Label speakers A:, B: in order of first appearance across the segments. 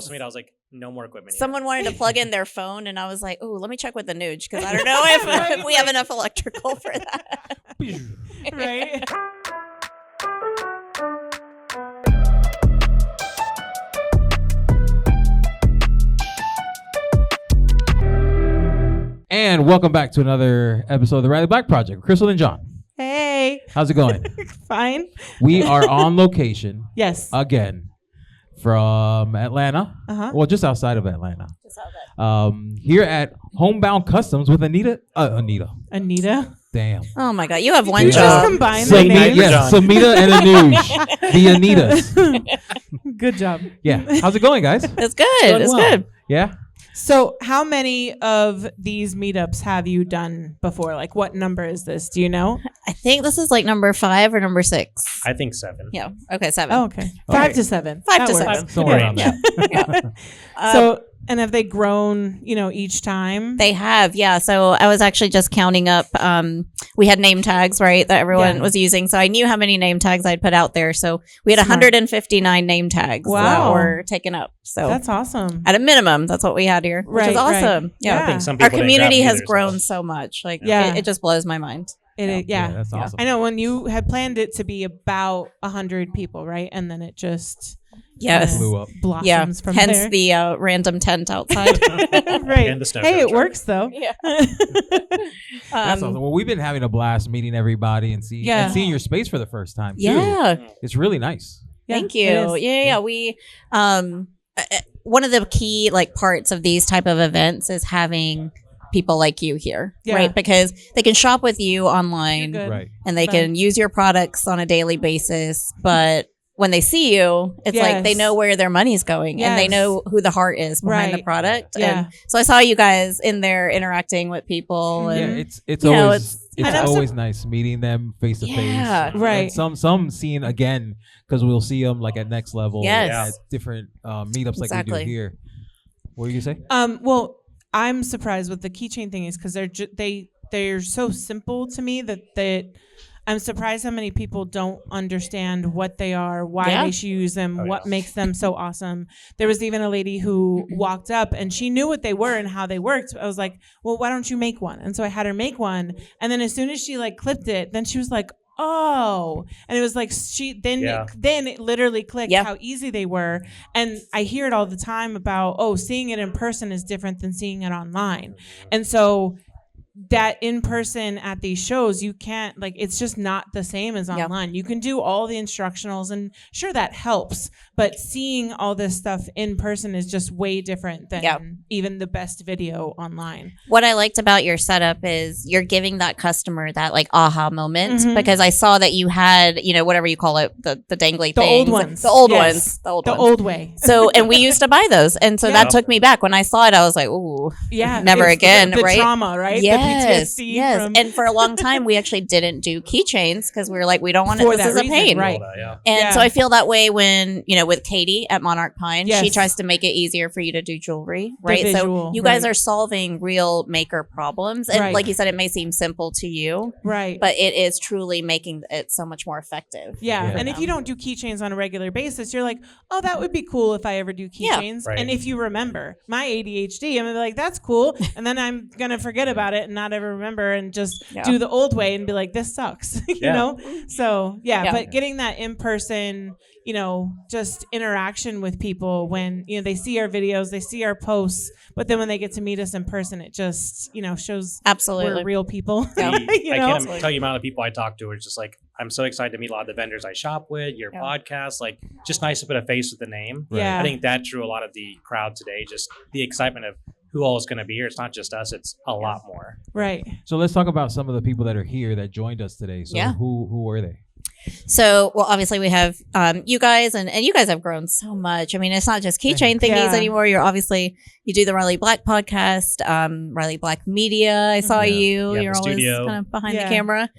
A: told Sumita, I was like, no more equipment here.
B: Someone wanted to plug in their phone, and I was like, "Oh, let me check with the Nuge because I don't know if we have enough electrical for that."
C: Right.
D: And welcome back to another episode of the Riley Black Project. Crystal and John.
C: Hey.
D: How's it going?
C: Fine.
D: We are on location.
C: Yes.
D: Again from Atlanta. Well, just outside of Atlanta. Here at Homebound Customs with Anita.
C: Anita?
D: Damn.
B: Oh my God, you have one
C: Did you
B: job.
C: just combine the names?
D: Yes, Sumita and Anuj. The Anitas.
C: Good job.
D: Yeah. How's it going, guys?
B: It's good. It's good.
D: Yeah.
C: So how many of these meetups have you done before? Like what number is this? Do you know?
B: I think this is like number 5 or number 6.
A: I think 7.
B: Yeah. Okay, 7.
C: Oh, okay. 5 to 7.
B: 5
C: That
B: to
C: works.
B: 7.
D: Somewhere around there.
B: Yeah.
C: So, and have they grown, each time?
B: They have, yeah. So I was actually just counting up. We had name tags, right, that everyone was using. So I knew how many name tags I'd put out there. So we had 159 name tags that were taken up. So
C: that's awesome.
B: At a minimum, that's what we had here, which is awesome.
C: Right.
B: Yeah.
A: I think some
B: Our
A: people
B: community
A: didn't grab
B: has
A: either,
B: grown
A: so.
B: so much. Like,
C: Yeah.
B: it just blows my mind.
C: Yeah.
D: That's awesome.
C: I know when you had planned it to be about 100 people, right? And then it just
D: blew up.
C: blossoms from
B: Hence
C: there.
B: the random tent outside.
C: Right.
A: And the snow
C: Hey, it
A: truck.
C: works though.
B: Yeah.
D: That's awesome. Well, we've been having a blast meeting everybody and seeing your space for the first time. Too.
B: Yeah.
D: It's really nice.
B: Thank
C: it
B: you.
C: is.
B: Yeah. We one of the key parts of these type of events is having people like you here, right? Because they can shop with you online,
C: Good.
D: Right.
B: and they can use your products on a daily basis, but when they see you, it's like they know where their money's going and they know who the heart is behind the product.
C: Yeah.
B: And so I saw you guys in there interacting with people.
D: Yeah,
B: And
D: it's
B: you know,
D: always always nice meeting them face to face.
B: Yeah.
C: Right.
D: And some seeing again because we'll see them like at next level.
B: Yes.
D: At different meetups like we do here. What were you say?
C: Well, I'm surprised with the keychain thingies because they're so simple to me that I'm surprised how many people don't understand what they are, why they should use them, what makes them so awesome. There was even a lady who walked up and she knew what they were and how they worked. I was like, well, why don't you make one? And so I had her make one. And then as soon as she clipped it, then she was like, oh, and it was like then it literally clicked how easy they were. And I hear it all the time about seeing it in person is different than seeing it online. And so that in person at these shows, you can't it's just not the same as online. You can do all the instructionals and sure that helps, but seeing all this stuff in person is just way different than even the best video online.
B: What I liked about your setup is you're giving that customer that aha moment because I saw that you had, whatever you call it, the dangly
C: The
B: things.
C: old ones.
B: The old
C: Yes.
B: ones.
C: The old way.
B: So, and we used to buy those. And so that took me back. When I saw it, I was like, ooh, never
C: it's
B: again,
C: the
B: right?
C: trauma, right?
B: Yes,
C: the PTSD
B: yes.
C: from-
B: And for a long time, we actually didn't do keychains because we were like, we don't want it.
C: For
B: This
C: that
B: is a
C: reason,
B: pain.
C: right.
B: And so I feel that way when, with Katie at Monarch Pine,
C: Yes.
B: she tries to make it easier for you to do jewelry, right?
C: visual,
B: So you guys
C: right.
B: are solving real maker problems. And
C: Right.
B: like you said, it may seem simple to you,
C: right.
B: but it is truly making it so much more effective.
C: Yeah.
D: Yeah.
C: And if you don't do keychains on a regular basis, you're like, oh, that would be cool if I ever do keychains.
A: Right.
C: And if you remember my ADHD, I'm gonna be like, that's cool. And then I'm going to forget about it and not ever remember and just do the old way and be like, this sucks, you know? So, but getting that in person, just interaction with people when, they see our videos, they see our posts, but then when they get to meet us in person, it just, shows
B: Absolutely.
C: we're real people.
A: I can't tell you the amount of people I talk to. It's just like, I'm so excited to meet a lot of the vendors I shop with, your podcast, just nice to put a face with the name.
C: Right. Yeah.
A: I think that drew a lot of the crowd today, just the excitement of who all is going to be here. It's not just us, it's a lot more.
C: Right.
D: So let's talk about some of the people that are here that joined us today. So who were they?
B: So, well, obviously we have you guys, and you guys have grown so much. I mean, it's not just Keychain Thingies anymore. You do the Riley Black podcast, Riley Black Media. I saw you. You're always kind of behind the camera.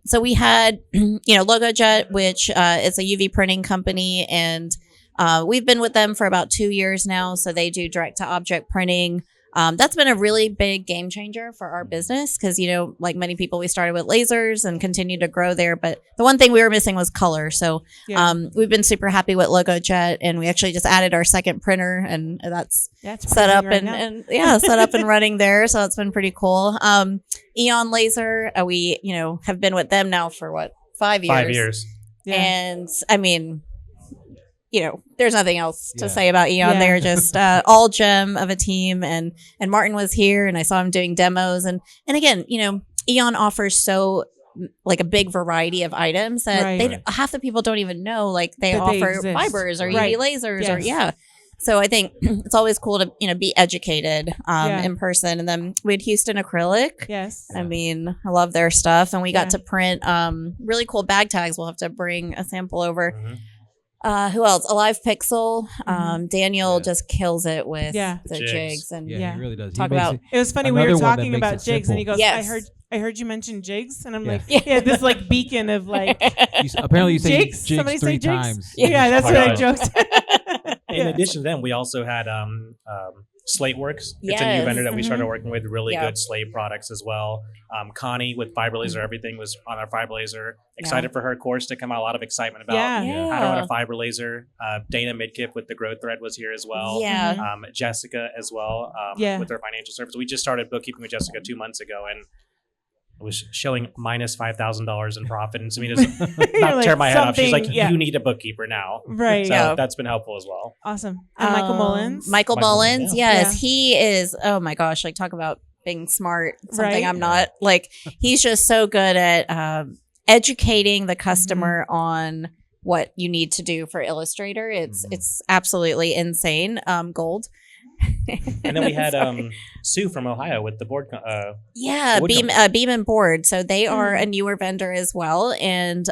B: So we had, Logo Jet, which is a UV printing company, and we've been with them for about 2 years now. So they do direct to object printing. that's been a really big game changer for our business because, like many people, we started with lasers and continued to grow there. But the one thing we were missing was color. So we've been super happy with LogoJet, and we actually just added our second printer, and that's set up and set up and running there. So it's been pretty cool. Eon Laser, we have been with them now for 5 years.
A: 5 years.
B: Yeah. And I mean, there's nothing else to say about Eon. They're just all gem of a team. And Martin was here, and I saw him doing demos. And again, Eon offers like a big variety of items that half the people don't even know. Like they offer fibers or UV lasers or So I think it's always cool to be educated in person. And then we had Houston Acrylic.
C: Yes.
B: I mean, I love their stuff, and we got to print really cool bag tags. We'll have to bring a sample over.
A: Mm-hmm.
B: Who else? Alive Pixel. Daniel just kills it with the jigs. And
D: he really does.
C: It was funny. We were talking about jigs, and he goes, I heard you mention jigs, and I'm like, this like beacon of like.
D: Apparently, you say
C: jigs.
D: jigs
C: Somebody
D: 3
C: say jigs?
D: times.
C: Yeah, that's what I joked.
A: In addition to them, we also had Slateworks. It's a new vendor that we started working with. Really good slate products as well. Connie with Fiber Laser, everything was on our Fiber Laser. Excited for her course to come out. A lot of excitement about how to run a Fiber Laser. Dana Midkiff with the Growth Thread was here as well. Jessica as well with her financial service. We just started bookkeeping with Jessica 2 months ago, and it was showing minus $5,000 in profit. And Sumita's not tear my head off. She's like, you need a bookkeeper now.
C: Right.
A: So that's been helpful as well.
C: Awesome. And Michael Mullins.
B: Michael Mullins. Yes. He is, oh my gosh, like talk about being smart. Something I'm not. Like he's just so good at educating the customer on what you need to do for Illustrator. It's absolutely insane. Gold.
A: And then we had Sue from Ohio with the board.
B: Beam and Board. So they are a newer vendor as well, and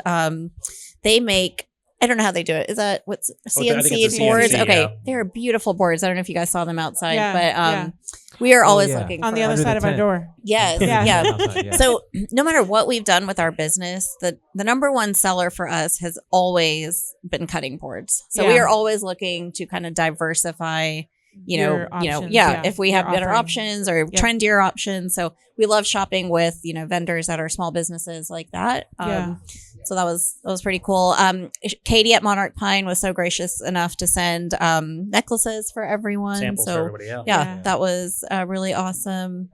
B: they make. I don't know how they do it. Is that what's CNC boards?
A: CNC,
B: okay, they're beautiful boards. I don't know if you guys saw them outside, but we are always looking
C: on the other side of our door.
B: Yes, yeah. So no matter what we've done with our business, the number one seller for us has always been cutting boards. So we are always looking to kind of diversify. If we have better options or trendier options. So we love shopping with, vendors that are small businesses like that. So that was pretty cool. Katie at Monarch Pine was so gracious enough to send necklaces for everyone.
A: Samples for everybody,
B: that was really awesome.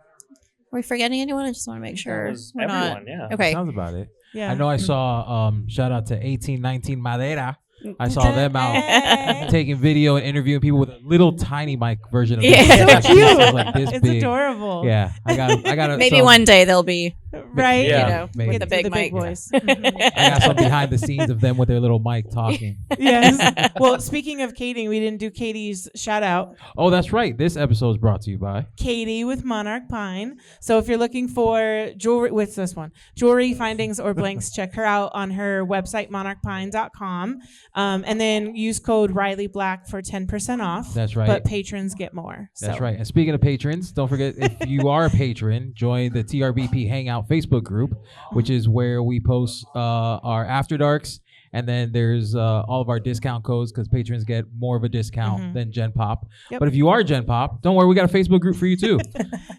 B: Are we forgetting anyone? I just want to make sure.
A: Everyone,
B: Okay.
D: Sounds about it. Yeah. I know I saw shout out to 1819 Madera. I saw them out taking video and interviewing people with a little tiny mic version of
C: it. So cute.
D: Like this
C: it's
D: big.
C: Adorable.
D: Yeah, I got
B: maybe one day they'll be
C: right.
B: With the big mic.
C: Voice.
D: I got some behind the scenes of them with their little mic talking.
C: Yes. Well, speaking of Katie, we didn't do Katie's shout out.
D: Oh, that's right. This episode is brought to you by
C: Katie with Monarch Pine. So if you're looking for jewelry, what's this one? Jewelry findings or blanks, check her out on her website, monarchpine.com. And then use code Riley Black for 10% off.
D: That's right.
C: But patrons get more.
D: That's right. And speaking of patrons, don't forget, if you are a patron, join the TRBP Hangout Facebook group, which is where we post our After Darks. And then there's all of our discount codes because patrons get more of a discount than Gen Pop. Yep. But if you are Gen Pop, don't worry, we got a Facebook group for you too.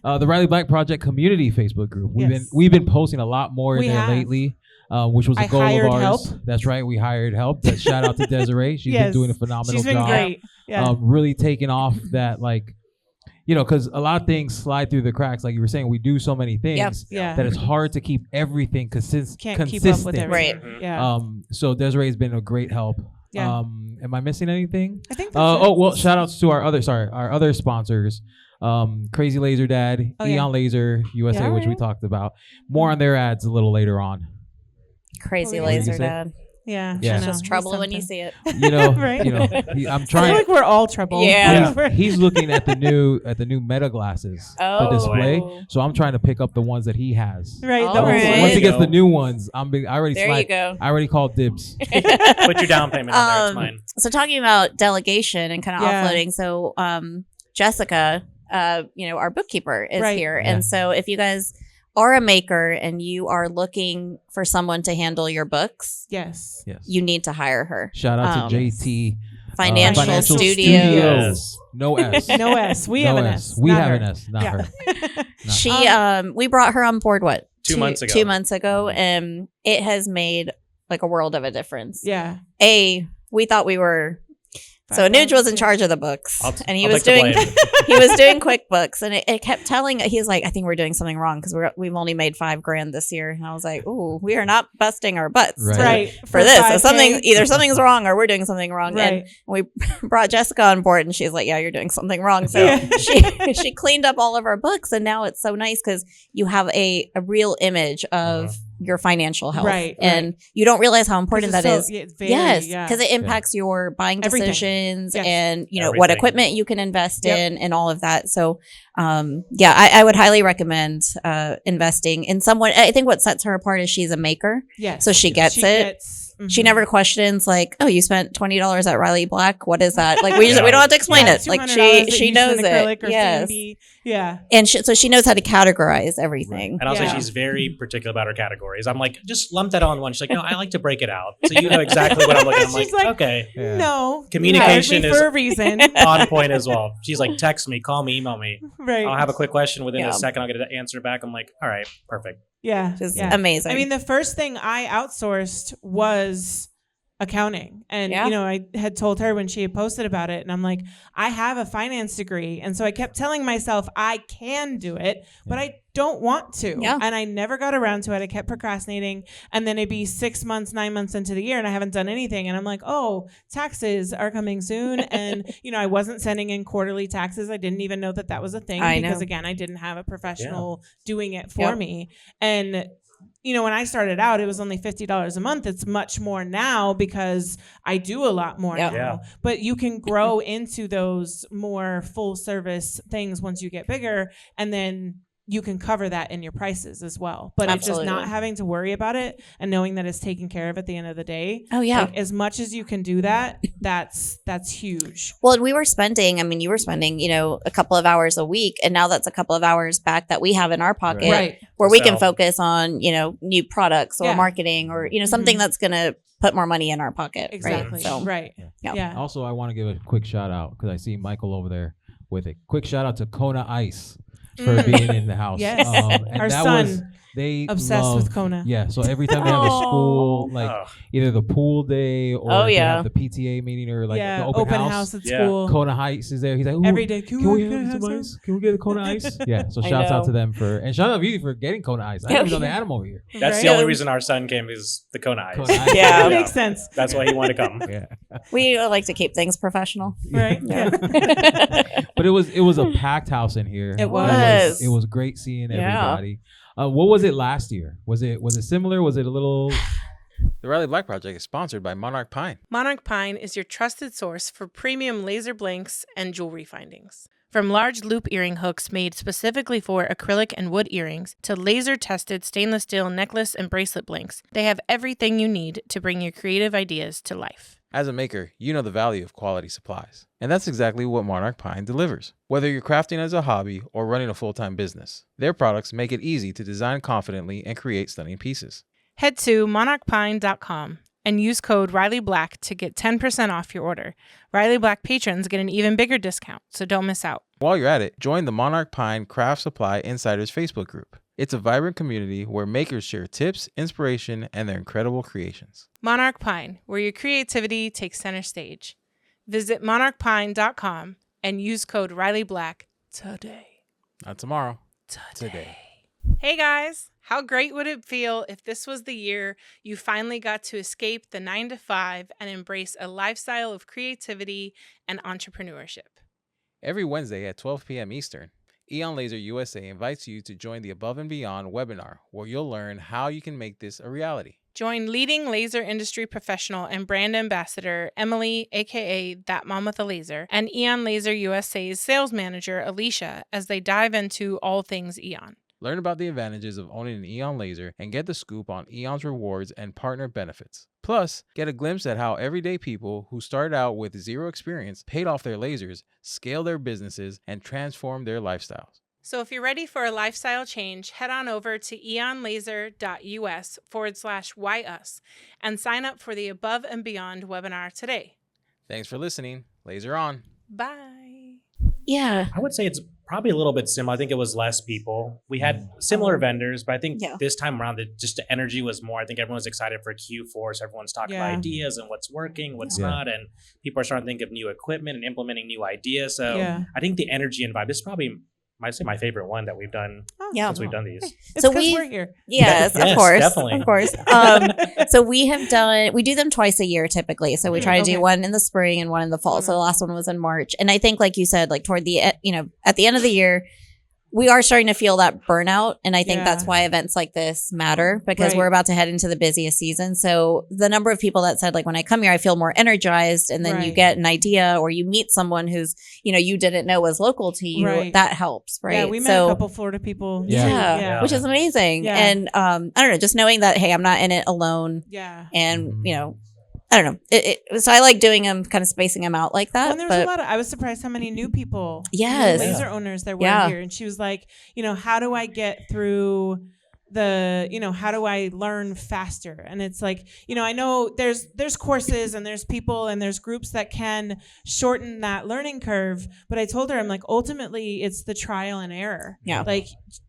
D: The Riley Black Project Community Facebook group. We've been posting a lot more in there lately. Which was a goal of ours.
C: Help.
D: That's right. We hired help. Shout out to Desiree. She's been doing a phenomenal job.
C: She's been great. Yeah.
D: Really taking off that, because a lot of things slide through the cracks. Like you were saying, we do so many things that it's hard to keep everything consistent.
C: Keep up with everything.
B: Right.
C: Yeah.
D: So Desiree has been a great help.
C: Yeah.
D: Am I missing anything?
C: I think that's
D: shout outs to our other sponsors. Crazy Laser Dad, Eon Laser USA, which we talked about. More on their ads a little later on.
B: Crazy Laser Dad.
C: Yeah.
B: It's just trouble when you see it.
C: Right.
D: I'm trying.
C: I feel like we're all trouble.
B: Yeah.
D: He's looking at the new Meta glasses to display. So I'm trying to pick up the ones that he has.
C: Right.
D: Once he gets the new ones, I already called dibs.
A: Put your down payment on there. It's mine.
B: So talking about delegation and kind of offloading. So Jessica, our bookkeeper is here. And so if you guys are a maker and you are looking for someone to handle your books,
C: yes,
B: you need to hire her.
D: Shout out to JT
B: Financial Studios.
D: No S.
C: No S. We have an S.
D: We
C: not
D: have
C: her.
D: an S, not her.
B: She we brought her on board
A: 2 months ago.
B: 2 months ago, and it has made like a world of a difference.
C: Yeah.
B: We thought we were so Anuj was in charge of the books, and he was
A: doing
B: QuickBooks, and it kept telling. He's like, I think we're doing something wrong because we've only made $5,000 this year, and I was like, ooh, we are not busting our butts
C: Right.
B: for this. So
C: 5K.
B: either something's wrong or we're doing something wrong.
C: Right.
B: And we brought Jessica on board, and she's like, yeah, you're doing something wrong. So she cleaned up all of our books, and now it's so nice because you have a real image of your financial health, and you don't realize how important that is. Yes, because it impacts your buying decisions and what equipment you can invest in and all of that. So I would highly recommend investing in someone. I think what sets her apart is she's a maker. So she gets it. She never questions like, oh, you spent $20 at Riley Black. What is that? Like we don't have to explain it. Like she knows it. Yes.
C: Yeah.
B: And so she knows how to categorize everything.
A: And also she's very particular about her categories. I'm like, just lump that all in one. She's like, no, I like to break it out. So you know exactly what I'm looking at. I'm like, okay.
C: No.
A: Communication is
C: for a reason.
A: on point as well. She's like, text me, call me, email me.
C: Right.
A: I'll have a quick question within a second. I'll get an answer back. I'm like, all right, perfect.
C: Yeah.
B: Just amazing.
C: I mean, the first thing I outsourced was accounting. And, I had told her when she had posted about it, and I'm like, I have a finance degree. And so I kept telling myself I can do it, but I don't want to.
B: Yeah.
C: And I never got around to it. I kept procrastinating. And then it'd be 6 months, 9 months into the year, and I haven't done anything. And I'm like, oh, taxes are coming soon. And, I wasn't sending in quarterly taxes. I didn't even know that was a thing because, again, I didn't have a professional doing it for me. And when I started out, it was only $50 a month. It's much more now because I do a lot more now.
A: Yeah.
C: But you can grow into those more full service things once you get bigger, and then you can cover that in your prices as well. But it's just not having to worry about it and knowing that it's taken care of at the end of the day.
B: Oh yeah.
C: Like, as much as you can do that, that's huge.
B: Well, and you were spending, a couple of hours a week, and now that's a couple of hours back that we have in our pocket where we can focus on, new products or marketing or, something that's going to put more money in our pocket.
C: Exactly.
B: Right? So,
C: Yeah.
D: Also, I want to give a quick shout out because I see Michael over there with it. Quick shout out to Kona Ice for being in the house.
C: Yes.
D: And
C: Our
D: that
C: son,
D: they
C: obsessed with Kona.
D: Yeah. So every time they have a school, like either the pool day or they have the PTA meeting or like the open house
C: at school.
D: Kona Ice is there. He's like,
C: every day. Can we
D: have some ice? Can we get a Kona Ice? Yeah. So shouts out to them and shout out to you for getting Kona Ice. I didn't even know they had them over here.
A: That's the only reason our son came is the Kona Ice.
C: That makes sense.
A: That's why he wanted to come.
D: Yeah.
B: We like to keep things professional.
C: Right.
B: Yeah.
D: But it was a packed house in here.
C: It was.
D: It was great seeing everybody. What was it last year? Was it similar? Was it a little?
E: The Riley Black Project is sponsored by Monarch Pine.
F: Monarch Pine is your trusted source for premium laser blanks and jewelry findings. From large loop earring hooks made specifically for acrylic and wood earrings to laser-tested stainless steel necklace and bracelet blanks, they have everything you need to bring your creative ideas to life.
E: As a maker, you know the value of quality supplies. And that's exactly what Monarch Pine delivers. Whether you're crafting as a hobby or running a full-time business, their products make it easy to design confidently and create stunning pieces.
F: Head to monarchpine.com and use code RileyBlack to get 10% off your order. Riley Black patrons get an even bigger discount, so don't miss out.
E: While you're at it, join the Monarch Pine Craft Supply Insiders Facebook group. It's a vibrant community where makers share tips, inspiration, and their incredible creations.
F: Monarch Pine, where your creativity takes center stage. Visit monarchpine.com and use code RileyBlack today.
E: Not tomorrow.
F: Today. Hey guys, how great would it feel if this was the year you finally got to escape the 9-to-5 and embrace a lifestyle of creativity and entrepreneurship?
E: Every Wednesday at 12 p.m. Eastern, Eon Laser USA invites you to join the Above and Beyond webinar, where you'll learn how you can make this a reality.
F: Join leading laser industry professional and brand ambassador Emily, aka That Mom with a Laser, and Eon Laser USA's sales manager Alicia as they dive into all things Eon.
E: Learn about the advantages of owning an Eon Laser and get the scoop on Eon's rewards and partner benefits. Plus, get a glimpse at how everyday people who started out with zero experience paid off their lasers, scaled their businesses, and transformed their lifestyles.
F: So if you're ready for a lifestyle change, head on over to eonlaser.us/whyus and sign up for the Above and Beyond webinar today.
E: Thanks for listening. Laser on.
F: Bye.
B: Yeah.
A: I would say it's probably a little bit similar. I think it was less people. We had similar vendors, but I think this time around, just the energy was more. I think everyone's excited for Q4, so everyone's talking about ideas and what's working, what's not, and people are starting to think of new equipment and implementing new ideas. So I think the energy and vibe, this is probably, I'd say, my favorite one that we've done since we've done these.
C: It's so we're here.
B: Yes,
A: yes,
B: of course.
A: Definitely.
B: Of course. So we do them twice a year typically. So we try to do one in the spring and one in the fall. So the last one was in March. And I think, like you said, like toward the, at the end of the year, we are starting to feel that burnout. And I think that's why events like this matter, because we're about to head into the busiest season. So the number of people that said, like, when I come here, I feel more energized. And then you get an idea, or you meet someone who's, you didn't know was local to you. That helps, right?
C: Yeah, we met a couple Florida people.
B: Which is amazing. Yeah. And I don't know, just knowing that, hey, I'm not in it alone.
C: Yeah.
B: And, I don't know. So I like doing them, kind of spacing them out like that.
C: And there was a lot I was surprised how many new people, laser owners there were here. And she was like, how do I get through how do I learn faster? And it's like, I know there's courses and there's people and there's groups that can shorten that learning curve. But I told her, I'm like, ultimately it's the trial and error. Yeah. Like,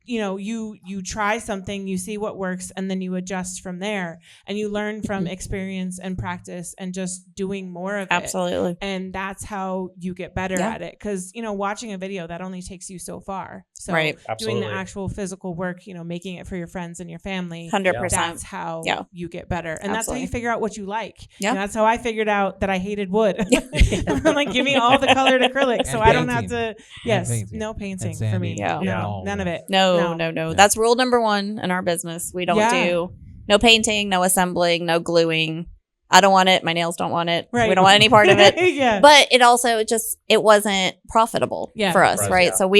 C: you try something, you see what works, and then you adjust from there, and you learn from experience and practice and just doing more of it.
B: Absolutely.
C: And that's how you get better at it. Because, watching a video, that only takes you so far. So doing the actual physical work, making it for your friends and your family,
B: 100%.
C: That's how you get better. And that's how you figure out what you like.
B: Yeah.
C: And that's how I figured out that I hated wood. I'm like, give me all the colored acrylic so I don't have to, no painting for me. No, none of it.
B: No. That's rule number 1 in our business. We don't do no painting, no assembling, no gluing. I don't want it. My nails don't want it. Right. We don't want any part of it. But it also it wasn't profitable for us, right? So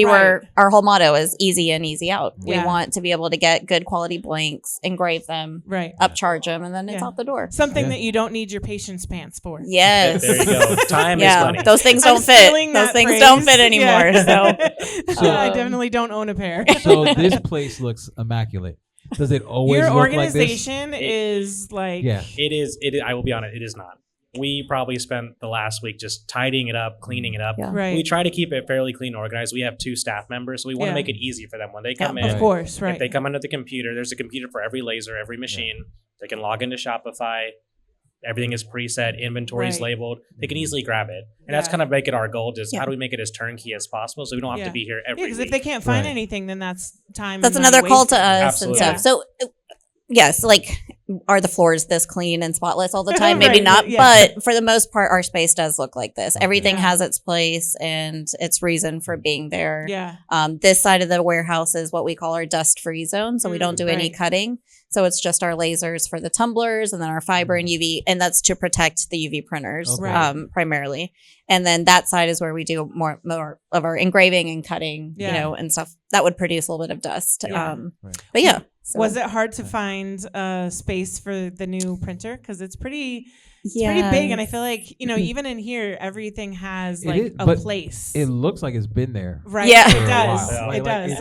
B: our whole motto is easy in, easy out. We want to be able to get good quality blanks, engrave them, upcharge them, and then it's out the door.
C: Something that you don't need your patience pants for.
B: Yes.
A: There you go. Time is money.
B: Those things don't fit. Those things don't fit anymore. So
C: I definitely don't own a pair.
D: So this place looks immaculate. Does it always
C: your
D: look
C: organization
D: like
C: this? Is like
A: it is. I will be honest, it is not. We probably spent the last week just tidying it up, cleaning it up.
C: Right.
A: We try to keep it fairly clean and organized. We have 2 staff members, so we want to make it easy for them when they come in.
C: Of course,
A: If they come into the computer, there's a computer for every laser, every machine. They can log into Shopify. Everything is preset, inventory is labeled. They can easily grab it. And that's kind of make it our goal, is how do we make it as turnkey as possible so we don't have to be here every week.
C: Because if they can't find anything, then that's time.
B: That's another call to us
A: and
B: stuff. So yes, like, are the floors this clean and spotless all the time? Maybe not, but for the most part, our space does look like this. Everything has its place and its reason for being there.
C: Yeah.
B: This side of the warehouse is what we call our dust-free zone, so we don't do any cutting. So it's just our lasers for the tumblers, and then our fiber and UV, and that's to protect the UV printers primarily. And then that side is where we do more of our engraving and cutting, and stuff that would produce a little bit of dust. But yeah. So.
C: Was it hard to find a space for the new printer? Because it's pretty big, and I feel like even in here, everything has a place.
D: It looks like it's been there,
C: right?
B: Yeah,
C: it does. It does.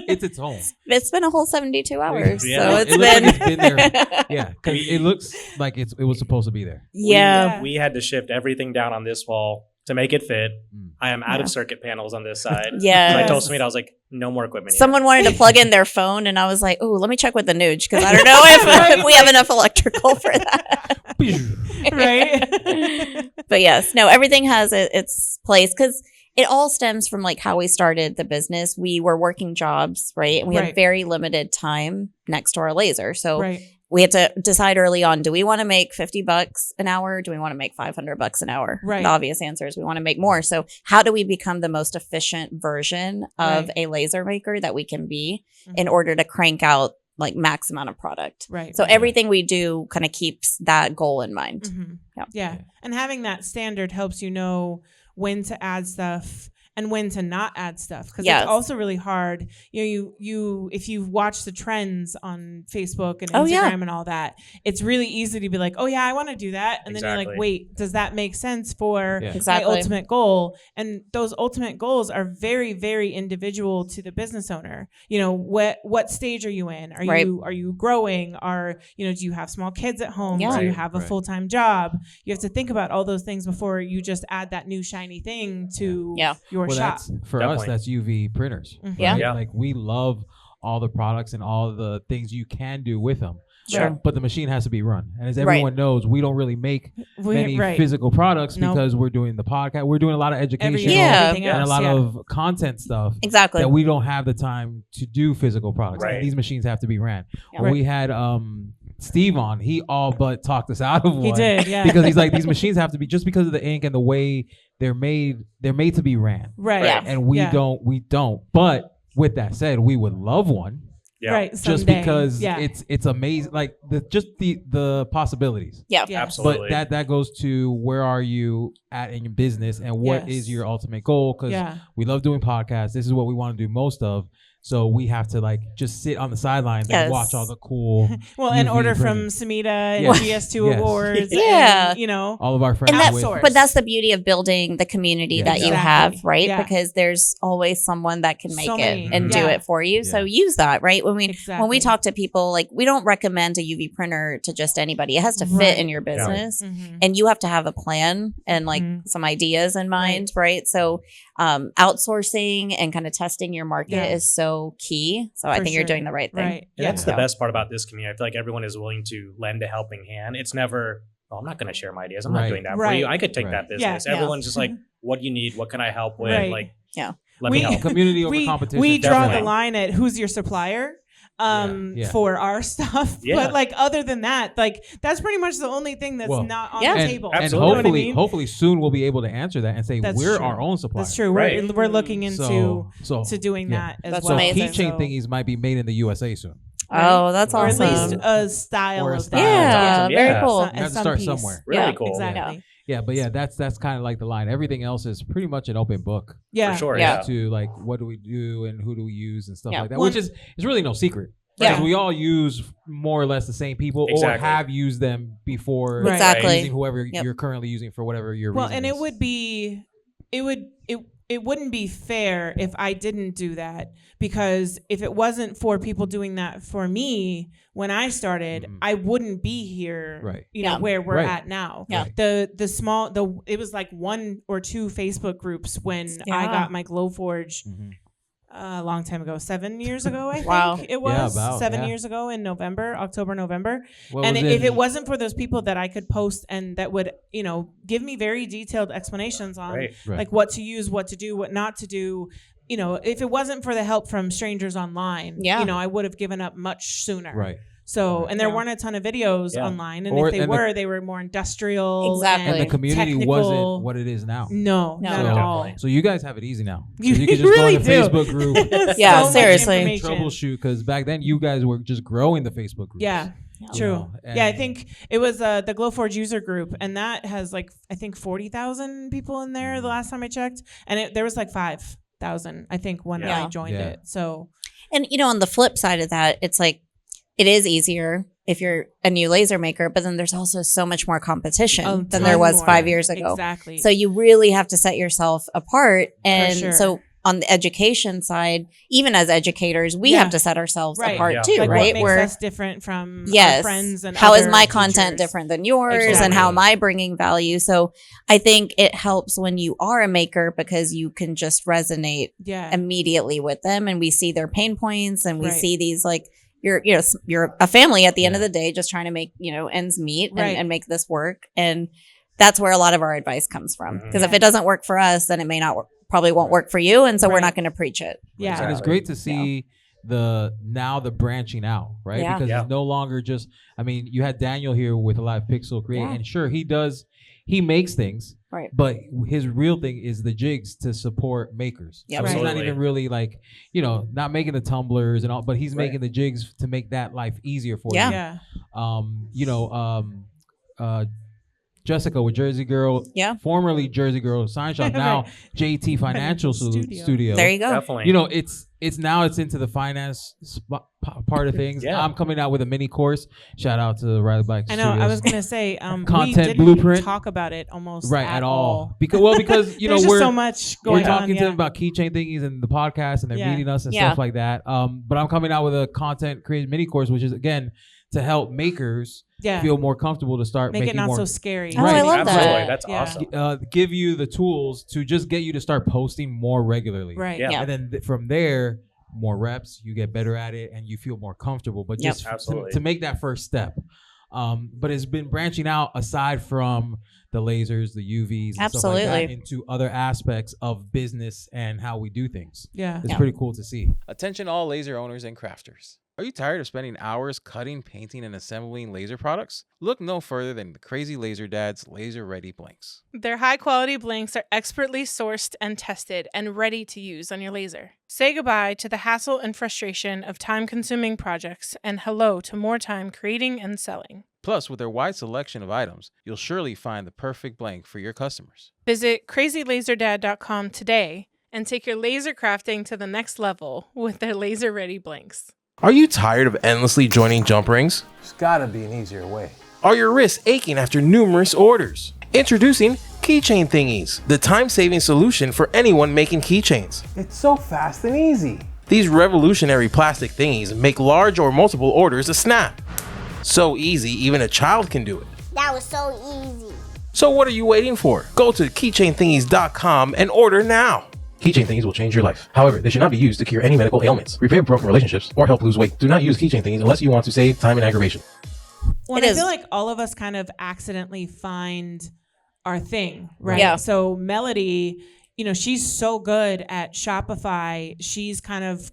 D: It's its home.
B: It's been a whole 72 hours, so
D: it looks like it's been there. Yeah, because it looks like it was supposed to be there.
B: Yeah,
A: we had to shift everything down on this wall to make it fit. I am out of circuit panels on this side.
B: Yeah.
A: So I told Sumita, I was like, no more equipment here.
B: Someone wanted to plug in their phone, and I was like, oh, let me check with the Nuge, because I don't know if we have enough electrical for that.
C: Right.
B: But yes, no, everything has its place, because it all stems from like how we started the business. We were working jobs, right? And we had very limited time next to our laser. So we had to decide early on, do we want to make $50 an hour? Do we want to make $500 an hour?
C: Right.
B: The obvious answer is we want to make more. So how do we become the most efficient version of a laser maker that we can be in order to crank out like max amount of product?
C: Right.
B: So everything we do kind of keeps that goal in mind.
C: Yeah. And having that standard helps you know when to add stuff and when to not add stuff, because it's also really hard. You if you watch the trends on Facebook and Instagram and all that, it's really easy to be like, oh yeah, I want to do that, and then you're like, wait, does that make sense for my ultimate goal? And those ultimate goals are very, very individual to the business owner. What stage are you in? Are you growing? Do you have small kids at home? Do you have a full-time job? You have to think about all those things before you just add that new shiny thing to your shop.
D: For us, that's UV printers.
C: Mhm.
B: Yeah.
A: Yeah.
D: Like we love all the products and all the things you can do with them.
B: Sure.
D: But the machine has to be run. And as everyone knows, we don't really make many physical products because we're doing the podcast. We're doing a lot of education and a lot of content stuff.
B: Exactly.
D: That we don't have the time to do physical products.
A: Right.
D: And these machines have to be ran.
B: Yeah.
D: When we had Steve on, he all but talked us out of one.
C: He did, yeah.
D: Because he's like, these machines have to be, just because of the ink and the way they're made to be ran.
C: Right.
B: Yeah.
D: And we don't. But with that said, we would love one.
A: Yeah.
C: Right.
D: Just
C: Someday.
D: because it's amazing, like the possibilities.
B: Yeah.
A: Absolutely.
D: But that goes to where are you at in your business and what is your ultimate goal? Because we love doing podcasts. This is what we want to do most of. So we have to like just sit on the sidelines and watch all the cool.
C: And order
D: printing.
C: from Sumita and GS2 Awards.
B: Yeah.
C: And,
D: all of our friends.
C: And
B: but that's the beauty of building the community that you have, right?
C: Yeah.
B: Because there's always someone that can make
C: So
B: it
C: many.
B: and do it for you. So use that, right? When we talk to people, like we don't recommend a UV printer to just anybody. It has to fit in your business, and you have to have a plan and like some ideas in mind, right? So outsourcing and kind of testing your market is so key. So I think you're doing the right thing.
C: Right.
A: And that's the best part about this community. I feel like everyone is willing to lend a helping hand. It's never, I'm not going to share my ideas. I'm not doing that for you. I could take that business.
C: Yeah.
A: Everyone's just like, what do you need? What can I help with?
C: Right.
A: Like,
B: Yeah.
A: let me help.
D: Community over competition.
C: We draw
A: Definitely.
C: the line at who's your supplier. For our stuff, but like other than that, like that's pretty much the only thing that's not on the table.
D: And hopefully soon we'll be able to answer that and say we're our own supplier.
C: That's true.
A: Right.
C: We're looking into
D: to
C: doing that as
B: That's
C: well.
B: amazing.
D: Keychain Thingies might be made in the USA soon.
B: Oh, that's
C: or
B: awesome.
C: at least a style of that.
B: Yeah,
A: awesome.
B: very
A: Yeah.
B: cool.
D: You have to start somewhere.
A: Really cool.
C: Exactly.
D: Yeah, but that's kind of like the line. Everything else is pretty much an open book.
C: Yeah,
A: For sure.
B: Yeah.
D: To like, what do we do and who do we use and stuff like that,
C: Well,
D: which is really no secret.
B: Yeah.
D: Because we all use more or less the same people or have used them before.
C: Right.
B: Exactly.
D: Using whoever you're currently using for whatever your reason
C: and
D: is.
C: it wouldn't be fair if I didn't do that, because if it wasn't for people doing that for me when I started, I wouldn't be here.
D: Right.
C: You know where we're at now.
B: Yeah.
C: It was like 1 or 2 Facebook groups when I got my Glowforge. A long time ago, 7 years ago, I think it was 7 years ago in October, November. And if it wasn't for those people that I could post and that would, give me very detailed explanations on like what to use, what to do, what not to do, if it wasn't for the help from strangers online, I would have given up much sooner.
D: Right.
C: So, and there weren't a ton of videos online, and if they were more industrial.
B: Exactly.
D: And the community
C: technical.
D: wasn't what it is now.
C: No, not at all.
D: So you guys have it easy now.
C: You
D: can just
C: really
D: go to the
C: do.
D: Facebook group.
B: Yeah,
C: So much
B: seriously.
C: information.
D: Troubleshoot, because back then you guys were just growing the Facebook group.
C: Yeah. True. I think it was the Glowforge user group, and that has like I think 40,000 people in there the last time I checked, and there was like 5,000 I think when I joined it. So,
B: and on the flip side of that, it's like it is easier if you're a new laser maker, but then there's also so much more competition than there was 5 years ago.
C: Exactly.
B: So you really have to set yourself apart, and so on the education side, even as educators, we have to set ourselves apart too,
C: like
B: right?
C: What makes us different from our friends and
B: how is
C: other
B: my
C: teachers.
B: content different than yours, and how am I bringing value? So I think it helps when you are a maker because you can just resonate immediately with them, and we see their pain points, and we see these like. You're a family at the end of the day, just trying to make ends meet and make this work, and that's where a lot of our advice comes from. Because if it doesn't work for us, then it may not probably won't work for you, and so we're not going to preach it.
C: Yeah,
D: and it's great to see the branching out, right?
B: Yeah.
D: Because it's no longer just. I mean, you had Daniel here with a Live Pixel Create, and sure he makes things.
B: Right.
D: But his real thing is the jigs to support makers.
B: Yep.
D: So he's not even really like, not making the tumblers and all, but he's making the jigs to make that life easier for you. Jessica with Jersey Girl, formerly Jersey Girl Sign Shop, now JT Financial Studio.
B: There you go.
A: Definitely.
D: It's now into the finance part of things.
A: Yeah.
D: I'm coming out with a mini course. Shout out to Riley Black
C: I know.
D: Studios.
C: I was gonna say
D: Content
C: we didn't
D: blueprint.
C: talk about it almost
D: at all. Because
C: there's just
D: we're
C: so much going
D: we're talking
C: on,
D: to them about Keychain Thingies and the podcast, and they're meeting us and stuff like that. But I'm coming out with a content creation mini course, which is again to help makers feel more comfortable to start
C: make
D: making
C: it not
D: more,
C: so scary.
B: Oh, I love
A: Absolutely.
B: that.
A: That's awesome.
D: give you the tools to just get you to start posting more regularly.
C: Right.
A: Yeah.
D: And then from there, more reps, you get better at it, and you feel more comfortable. But just to make that first step. But it's been branching out aside from the lasers, the UVs, and stuff like that, into other aspects of business and how we do things.
C: Yeah.
D: It's pretty cool to see.
E: Attention all laser owners and crafters. Are you tired of spending hours cutting, painting, and assembling laser products? Look no further than the Crazy Laser Dad's Laser Ready Blanks.
F: Their high-quality blanks are expertly sourced and tested and ready to use on your laser. Say goodbye to the hassle and frustration of time-consuming projects and hello to more time creating and selling.
E: Plus, with their wide selection of items, you'll surely find the perfect blank for your customers.
F: Visit crazylaserdad.com today and take your laser crafting to the next level with their Laser Ready Blanks.
G: Are you tired of endlessly joining jump rings?
H: There's gotta be an easier way.
G: Are your wrists aching after numerous orders? Introducing Keychain Thingies, the time-saving solution for anyone making keychains.
H: It's so fast and easy.
G: These revolutionary plastic thingies make large or multiple orders a snap. So easy, even a child can do it.
I: That was so easy.
G: So what are you waiting for? Go to keychainthingies.com and order now. Keychain Thingies will change your life. However, they should not be used to cure any medical ailments, repair broken relationships, or help lose weight. Do not use Keychain Thingies unless you want to save time and aggravation.
C: Well, I feel like all of us kind of accidentally find our thing, right?
B: Yeah.
C: So Melody, she's so good at Shopify. She's kind of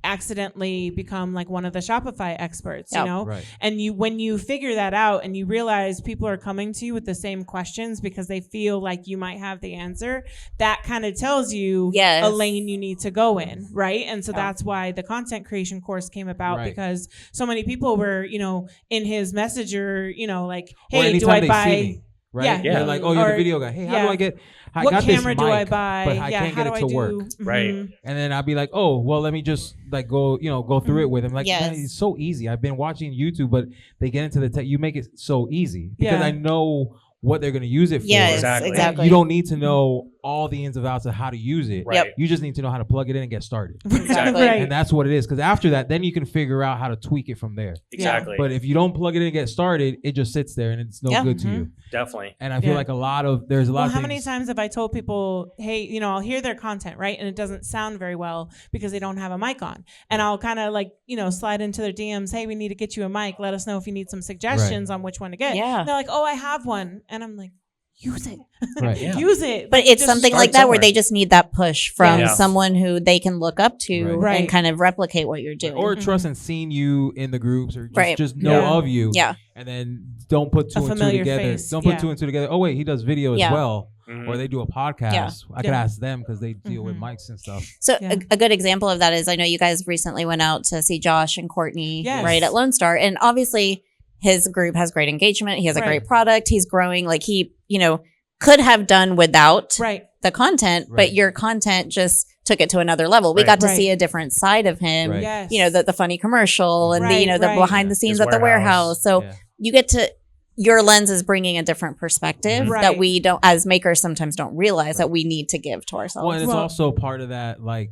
C: accidentally become like one of the Shopify experts, you know?
D: Right.
C: And when you figure that out and you realize people are coming to you with the same questions because they feel like you might have the answer, that kind of tells you a lane you need to go in, right? And so that's why the content creation course came about, because so many people were, in his messenger, like, hey, do I buy...
D: Right? Yeah. They're like, oh, you're the video guy. Hey, how do I get... I
C: what
D: got
C: camera
D: this mic,
C: do I buy?
D: but I can't get it to work.
A: Right.
D: And then I'll be like, oh, well, let me just like go through it with him. Like, man, it's so easy. I've been watching YouTube, but they get into the tech. You make it so easy because I know what they're going to use it for.
B: Yes, exactly.
D: You don't need to know all the ins and outs of how to use it.
A: Right.
D: You just need to know how to plug it in and get started.
A: Exactly.
C: Right.
D: And that's what it is. Because after that, then you can figure out how to tweak it from there.
A: Exactly.
D: But if you don't plug it in and get started, it just sits there and it's no good to you.
A: Definitely.
D: And I feel like there's a lot of
C: how
D: things.
C: many times have I told people, hey, I'll hear their content, right? And it doesn't sound very well because they don't have a mic on. And I'll kind of like, slide into their DMs, hey, we need to get you a mic. Let us know if you need some suggestions on which one to get.
B: Yeah.
C: And they're like, oh, I have one. And I'm like, use it.
D: Right.
C: Use it.
B: But it's
C: just
B: something
C: start
B: like that where
C: somewhere.
B: they just need that push from
A: Yeah.
B: someone who they can look up to
C: Right.
B: and kind of replicate what you're doing.
D: Or trust and seeing you in the groups or
B: Right.
D: just know of you.
B: Yeah.
D: And then don't put two and two
C: familiar
D: together.
C: face.
D: Don't put
C: Yeah.
D: two and two together. Oh, wait, he does video as well. Or they do a podcast.
B: Yeah.
D: I could ask them because they deal with mics and stuff.
B: So
C: Yeah.
B: a good example of that is I know you guys recently went out to see Josh and Courtney
C: Yes.
B: right at Lone Star. And obviously his group has great engagement. He has a great product. He's growing. Like he, could have done without the content, but your content just took it to another level. We got to see a different side of him,
D: Right.
C: Yes.
B: the funny commercial and the behind the scenes
A: His
B: at the warehouse. So
D: Yeah.
B: you get to, your lens is bringing a different perspective
C: Right.
B: that we don't, as makers, sometimes don't realize that we need to give to ourselves.
D: Well, and it's also part of that, like,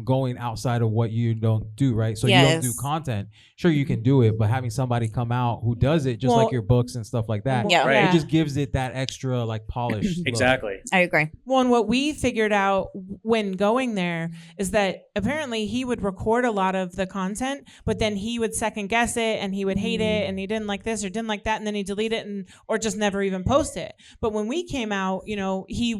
D: going outside of what you don't do, right? So you don't do content. Sure, you can do it, but having somebody come out who does it, just like your books and stuff like that,
B: Yeah.
A: Right.
D: it just gives it that extra like polish. look.
A: Exactly.
B: I agree.
C: Well, and what we figured out when going there is that apparently he would record a lot of the content, but then he would second guess it and he would hate it and he didn't like this or didn't like that, and then he'd delete it or just never even post it. But when we came out, he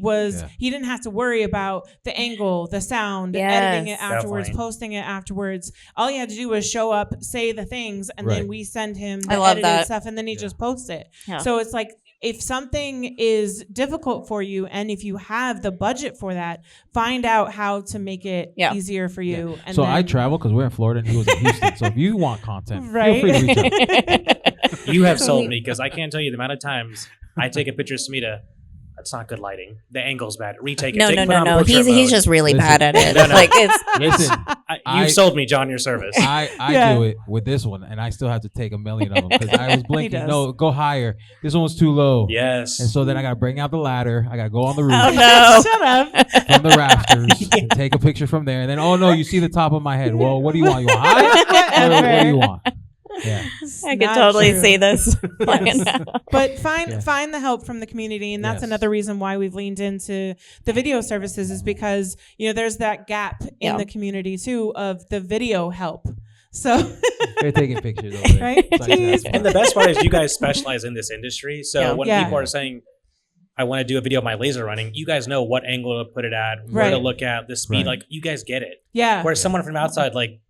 C: didn't have to worry about the angle, the sound, editing it afterwards,
A: Definitely.
C: posting it afterwards. All he had to do was show up, say the things, and then we send him the
B: I love
C: edited
B: that.
C: stuff, and then he just posts it.
B: Yeah.
C: So it's like, if something is difficult for you and if you have the budget for that, find out how to make it easier for you. And
D: So
C: then,
D: I travel because we're in Florida and he was in Houston. So if you want content,
C: Right.
D: feel free to reach out.
A: You have sold me because I can't tell you the amount of times I take a picture of Sumita. That's not good lighting. The angle's bad. Retake it.
B: No.
A: Put on portrait
B: He's
A: mode.
B: just really
D: Listen.
B: bad at it.
A: No.
B: Like it's
D: Listen,
A: You've sold me, John, your service.
D: I
C: Yeah.
D: do it with this one, and I still have to take a million of them because I was blinking.
C: does.
D: No, go higher. This one was too low.
A: Yes.
D: And so then I got to bring out the ladder. I got to go on the roof
C: Shut up.
D: from the rafters and take a picture from there. And then, oh no, you see the top of my head. Well, what do you want? You want high? What do you want? Yeah.
B: I could totally see this playing out.
C: But find the help from the community, and that's another reason why we've leaned into the video services, is because there's that gap in the community too of the video help. So
D: they're taking pictures over there.
C: Right?
A: And the best part is you guys specialize in this industry. So when people are saying, I want to do a video of my laser running, you guys know what angle to put it at, where to look at, the speed. Like, you guys get it.
C: Yeah.
A: Whereas someone from outside, like,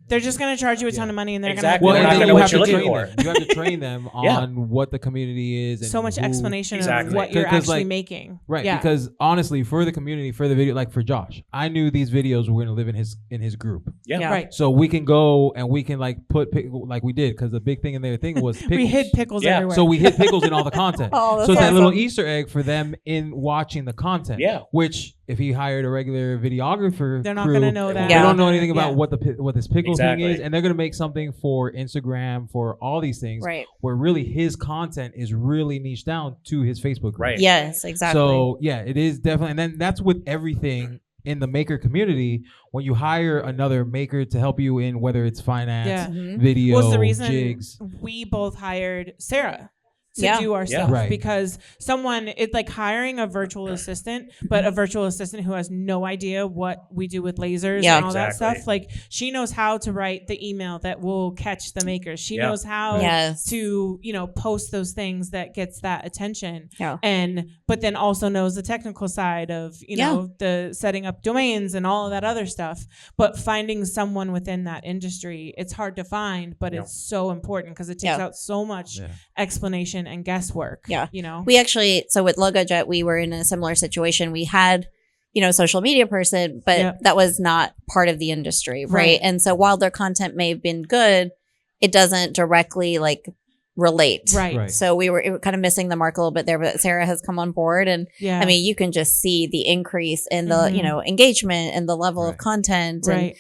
C: they're just going to charge you a ton of money, and they're
A: exactly.
C: going to.
A: Well,
D: and then
A: know
D: you
A: what
D: have
A: you're
D: to
A: looking
D: train
A: for.
D: them. You have to train them on what the community is. And
C: so much explanation
A: exactly.
C: of what you're actually
D: like,
C: making.
D: Right.
C: Yeah.
D: Because honestly, for the community, for the video, like for Josh, I knew these videos were going to live in his group.
A: Yeah.
C: Right.
D: So we can go and we can like put like we did, because the big thing in their thing was pickles.
C: We hid pickles everywhere.
D: So we hid pickles in all the content.
B: Oh,
D: so it's that
B: awesome.
D: little Easter egg for them in watching the content.
A: Yeah.
D: Which if he hired a regular videographer,
C: they're not going to know that.
D: They don't know anything about what this pickle thing
A: Exactly.
D: is, and they're going to make something for Instagram, for all these things,
B: Right.
D: where really his content is really niched down to his Facebook group.
A: Right.
B: Yes, exactly.
D: So yeah, it is definitely, and then that's with everything in the maker community. When you hire another maker to help you in whether it's finance, video,
C: was the reason
D: jigs,
C: we both hired Sarah to do our stuff,
D: Right.
C: because it's like hiring a virtual assistant, but a virtual assistant who has no idea what we do with lasers and all that stuff. Like, she knows how to write the email that will catch the makers. She knows how to, post those things that gets that attention.
B: Yeah.
C: But then also knows the technical side of, the setting up domains and all of that other stuff. But finding someone within that industry, it's hard to find, but it's so important because it takes out so much explanation and guesswork.
B: Yeah.
C: We actually,
B: so with LogoJet, we were in a similar situation. We had, social media person, but that was not part of the industry. Right. And so while their content may have been good, it doesn't directly relate.
C: Right.
B: So we were kind of missing the mark a little bit there, but Sarah has come on board, and I mean, you can just see the increase in the, engagement and the level of content, and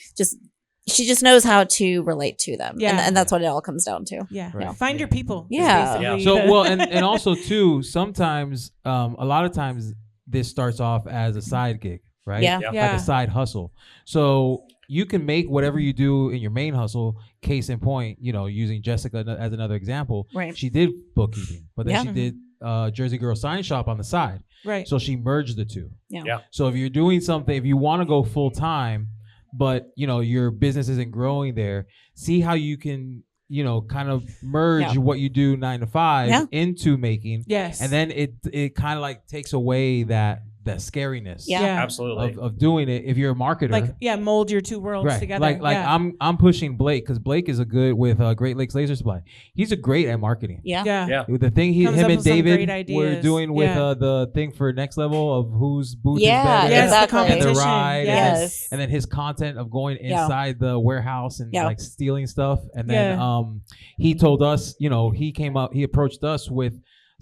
B: she just knows how to relate to them. And that's what it all comes down to.
C: Yeah.
D: Right.
C: Find your people.
B: Yeah.
D: So, well, and also too, sometimes, a lot of times this starts off as a side gig, right?
B: Yeah.
D: Like a side hustle. So you can make whatever you do in your main hustle. Case in point, using Jessica as another example.
B: Right.
D: She did bookkeeping, but then she did Jersey Girl Sign Shop on the side.
C: Right.
D: So she merged the two.
B: Yeah.
D: So if you're doing something, if you want to go full time, but your business isn't growing there, see how you can kind of merge what you do 9 to 5 into making.
C: Yes.
D: And then it kind of takes away that scariness.
A: Absolutely.
D: Of doing it if you're a marketer.
C: Mold your two worlds together.
D: Like I'm pushing Blake, because Blake is with Great Lakes Laser Supply. He's a great at marketing.
C: Yeah.
D: The thing him and David were doing with
C: Yeah.
D: the thing for Next Level of whose booth is
B: Yeah,
D: better.
C: Yes,
B: exactly.
C: the
D: And the
C: competition.
D: ride,
B: Yes.
D: and then his content of going inside the warehouse and
B: Yeah.
D: stealing stuff. And then he told us, he approached us with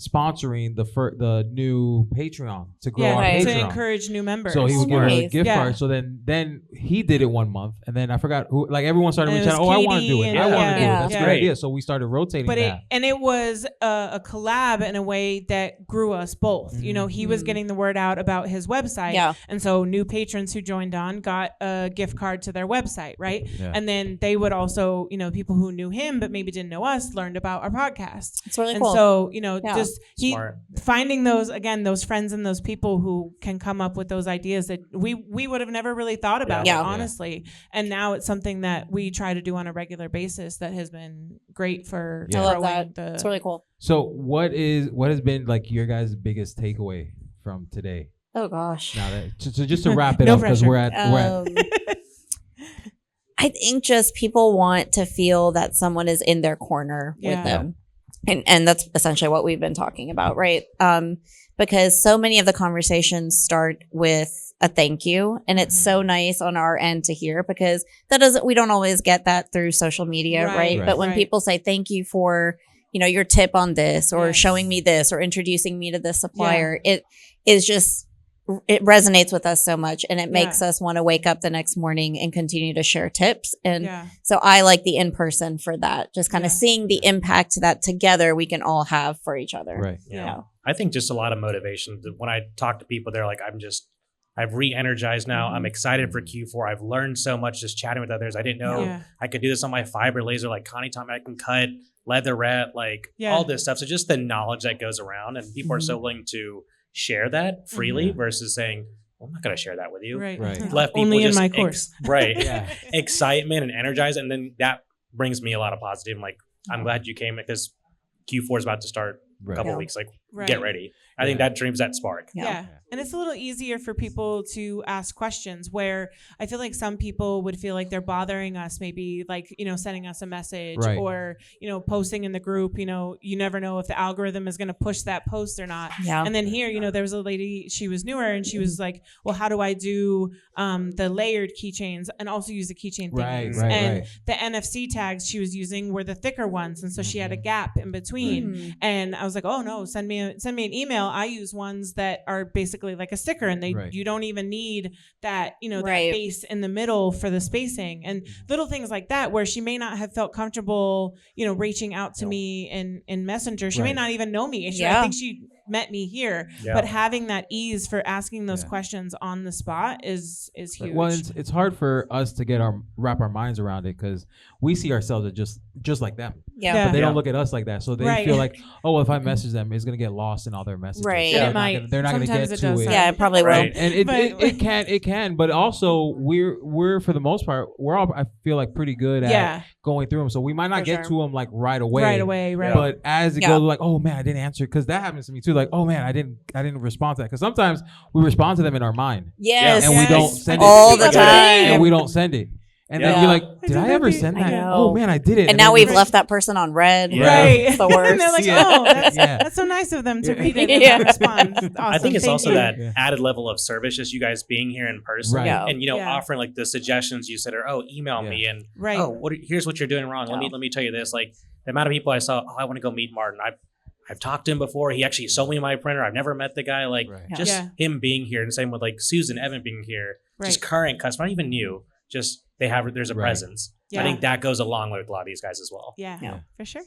D: sponsoring the new Patreon to grow our
B: right.
C: To
D: Patreon.
C: encourage new members.
D: So he would give her a
B: Nice.
D: gift
C: Yeah.
D: card. So then he did it 1 month, and then I forgot who. Like everyone started
C: And it
D: reaching out.
C: was
D: Oh, I want to do
C: Katie
D: it. I
C: and-
D: want to do it.
B: yeah.
D: That's a
C: Yeah.
D: good idea. So we started rotating
C: But
D: that.
C: it was a collab in a way that grew us both. He was getting the word out about his website.
B: Yeah.
C: And so new patrons who joined on got a gift card to their website, right?
D: Yeah.
C: And then they would also, people who knew him but maybe didn't know us learned about our podcast.
B: It's really
C: And
B: cool.
C: so,
B: Yeah.
C: just
A: Smart.
C: finding those friends and those people who can come up with those ideas that we would have never really thought about,
B: Yeah.
C: honestly. And now it's something that we try to do on a regular basis that has been great for
B: I love
C: growing
B: that. It's really cool.
D: So what has been your guys' biggest takeaway from today?
B: Oh gosh.
D: Now that so just to wrap it
C: No
D: up, because we're at
B: I think just people want to feel that someone is in their corner with
C: Yeah.
B: them. And that's essentially what we've been talking about, right? Because so many of the conversations start with a thank you. And it's so nice on our end to hear, because we don't always get that through social media, right?
D: Right.
B: But when people say thank you for, your tip on this, or
C: Yes.
B: showing me this, or introducing me to this supplier, it resonates with us so much, and it makes us want to wake up the next morning and continue to share tips. And so I like the in-person for that, just kind of seeing the impact that together we can all have for each other.
D: right.
A: I think just a lot of motivation. When I talk to people, they're like, I've re-energized now. I'm excited for Q4. I've learned so much just chatting with others. I didn't know I could do this on my fiber laser. Like Connie taught me I can cut leatherette, like all this stuff. So just the knowledge that goes around, and people are so willing to share that freely versus saying, well, I'm not going to share that with you.
C: Right.
A: Left people
C: Only
A: just
C: in my course.
A: Excitement and energize. And then that brings me a lot of positive. I'm like, I'm glad you came because Q4 is about to start a couple weeks. Like, get ready. I think that dreams that spark.
C: Yeah. And it's a little easier for people to ask questions where I feel like some people would feel like they're bothering us, maybe like, sending us a message or, posting in the group, you never know if the algorithm is going to push that post or not. Yeah. And then here, there was a lady, she was newer and she was like, well, how do I do the layered keychains and also use the keychain thingies? And the NFC tags she was using were the thicker ones. And so she had a gap in between. And I was like, oh no, send me an email. I use ones that are basically like a sticker and you don't even need that, that base in the middle for the spacing and little things like that where she may not have felt comfortable, reaching out to me in Messenger. She may not even know me. I think she met me here, but having that ease for asking those questions on the spot is huge.
D: Well, it's hard for us to wrap our minds around it because we see ourselves as just like them. But they don't look at us like that, so they feel like, oh, well, if I message them, it's gonna get lost in all their messages. They're not gonna get to it.
B: Yeah, it probably will.
D: And it can, but also we're for the most part we're all, I feel like, pretty good at going through them. So we might not get to them like right away. But as it goes, like, oh man, I didn't answer, because that happens to me too. Like, oh man, I didn't respond to that, because sometimes we respond to them in our mind.
B: Yes,
D: and we don't send it
B: all the time,
D: and we don't send it. And then you're like, did I ever send that? Oh man, I did it.
B: And now we've left that person on red.
C: Right.
B: It's the worst.
C: And they're like, oh, that's so nice of them to read it and not respond. Awesome.
A: I think it's also that added level of service, just you guys being here in person and offering like the suggestions you said, or email me and here's what you're doing wrong. Let me tell you this. Like the amount of people I saw, I want to go meet Martin. I've talked to him before. He actually sold me my printer. I've never met the guy. Like just him being here, and same with like Susan, Evan being here. Just current customer, not even new. Just there's a presence. I think that goes a long way with a lot of these guys as well.
C: Yeah, for sure.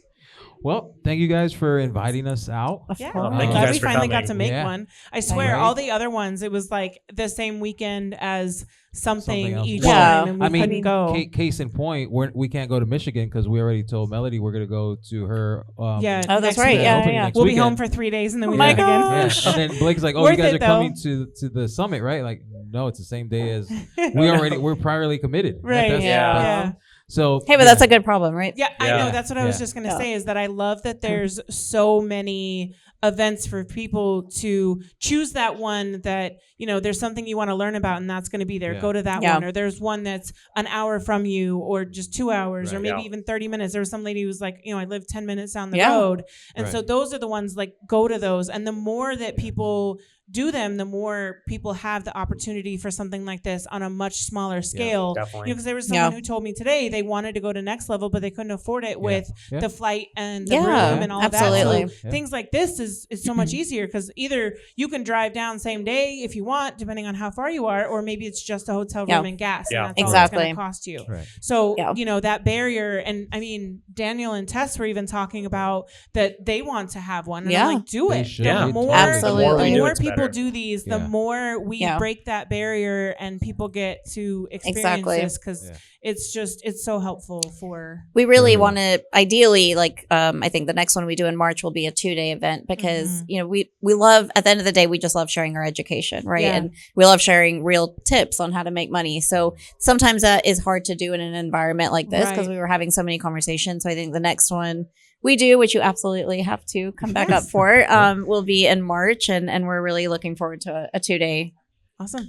D: Well, thank you guys for inviting us out.
C: Yeah,
A: thank you guys
C: we
A: for
C: finally
A: coming.
C: got to make one. I swear, all the other ones, it was like the same weekend as something each time, and we couldn't go.
D: Case in point, we can't go to Michigan because we already told Melody we're gonna go to her.
B: Oh, that's right. Yeah.
C: We'll be home for 3 days, and then we
B: leave
C: again.
D: Yeah. And then Blake's like, "Oh, you guys are coming to the summit, right?" Like, no, it's the same day as we're priorly committed.
C: Right.
B: Yeah.
D: So
B: hey, but that's a good problem, right?
C: Yeah, I know. That's what I was just gonna say, is that I love that there's so many events for people to choose that one that, there's something you want to learn about, and that's going to be there. Go to that one. Or there's one that's an hour from you, or just 2 hours, or maybe even 30 minutes. There was some lady who was like, I live 10 minutes down the road. And so those are the ones, like, go to those. And the more that people do them, the more people have the opportunity for something like this on a much smaller scale.
A: Definitely.
C: Because there was someone who told me today they wanted to go to Next Level, but they couldn't afford it with the flight and the room and all that. So things like this is so much easier, because either you can drive down same day if you want, depending on how far you are, or maybe it's just a hotel room and gas, and that's all it's going to cost you. So that barrier, and I mean, Daniel and Tess were even talking about that they want to have one, and I'm like, do it. The more people do these, the more we break that barrier and people get to experience this, because it's so helpful for.
B: We really want to, ideally, like I think the next one we do in March will be a 2-day event, because we love, at the end of the day, we just love sharing our education, right? And we love sharing real tips on how to make money. So sometimes that is hard to do in an environment like this, because we were having so many conversations. So I think the next one we do, which you absolutely have to come back up for, will be in March, and we're really looking forward to a 2-day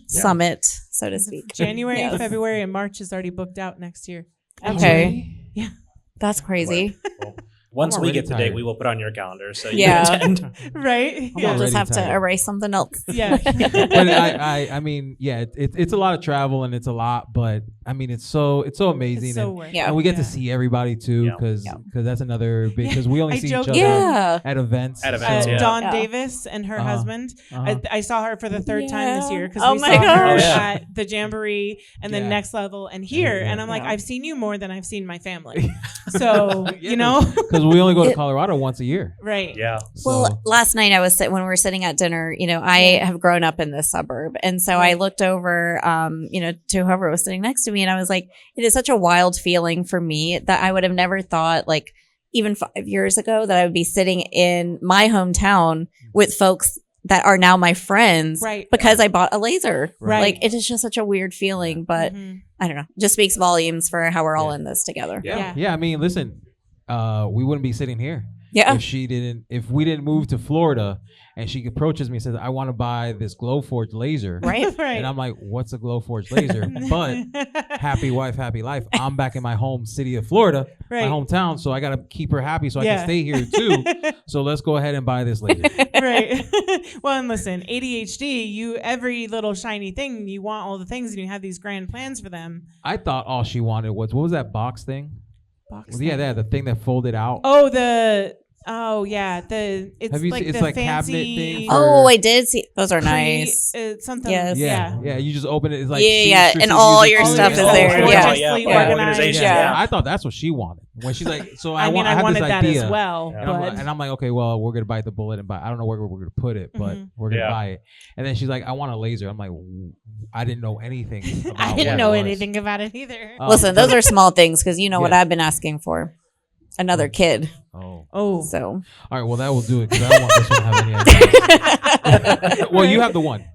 B: summit, so to speak.
C: January, February, and March is already booked out next year.
B: Okay.
C: Yeah.
B: That's crazy.
A: Well, once we get the date, we will put on your calendar, so you attend.
C: Right.
B: You'll just have to erase something else.
C: Yeah.
D: But I mean, it's a lot of travel, and it's a lot, but I mean, it's so amazing.
C: It's so worth it.
D: And we get to see everybody too, because that's another big, because we only see each other at events.
C: Dawn Davis and her husband. I saw her for the third time this year, because we saw
B: gosh.
C: her at the Jamboree and then Next Level and here, and I'm like, I've seen you more than I've seen my family. So
D: because we only go to Colorado once a year.
C: Right.
A: Yeah.
B: Well, last night when we were sitting at dinner, I have grown up in this suburb. And so I looked over, to whoever was sitting next to me, and I was like, it is such a wild feeling for me that I would have never thought, like, even 5 years ago, that I would be sitting in my hometown with folks that are now my friends,
C: right?
B: Because I bought a laser,
C: right?
B: Like, it is just such a weird feeling, but I don't know, just speaks volumes for how we're all in this together.
D: Yeah. I mean, listen, we wouldn't be sitting here.
B: Yeah.
D: If we didn't move to Florida and she approaches me and says, I want to buy this Glowforge laser.
B: Right.
D: And I'm like, what's a Glowforge laser? But happy wife, happy life. I'm back in my home city of Florida, my hometown. So I got to keep her happy so I can stay here too. So let's go ahead and buy this laser.
C: Right. Well, and listen, ADHD, every little shiny thing, you want all the things and you have these grand plans for them.
D: I thought all she wanted was, what was that box thing? The thing that folded out.
C: Oh, it's
D: like
C: fancy
D: cabinet thing.
B: I did see those are nice.
C: Something.
B: Yes.
D: Yeah. You just open it. It's like
B: and all your stuff is there.
C: Organized.
B: Yeah.
D: I thought that's what she wanted when she's like. So
C: I wanted that
D: idea,
C: as well.
D: And I'm like, okay, well, we're gonna bite the bullet and buy. I don't know where we're gonna put it, but we're gonna buy it. And then she's like, I want a laser. I'm like, I didn't know anything.
C: I didn't know anything about it either.
B: Listen, those are small things because you know what I've been asking for. Another kid.
C: Oh.
B: So.
D: All right. Well, that will do it because I don't want this one to have any idea. Well, you have the one.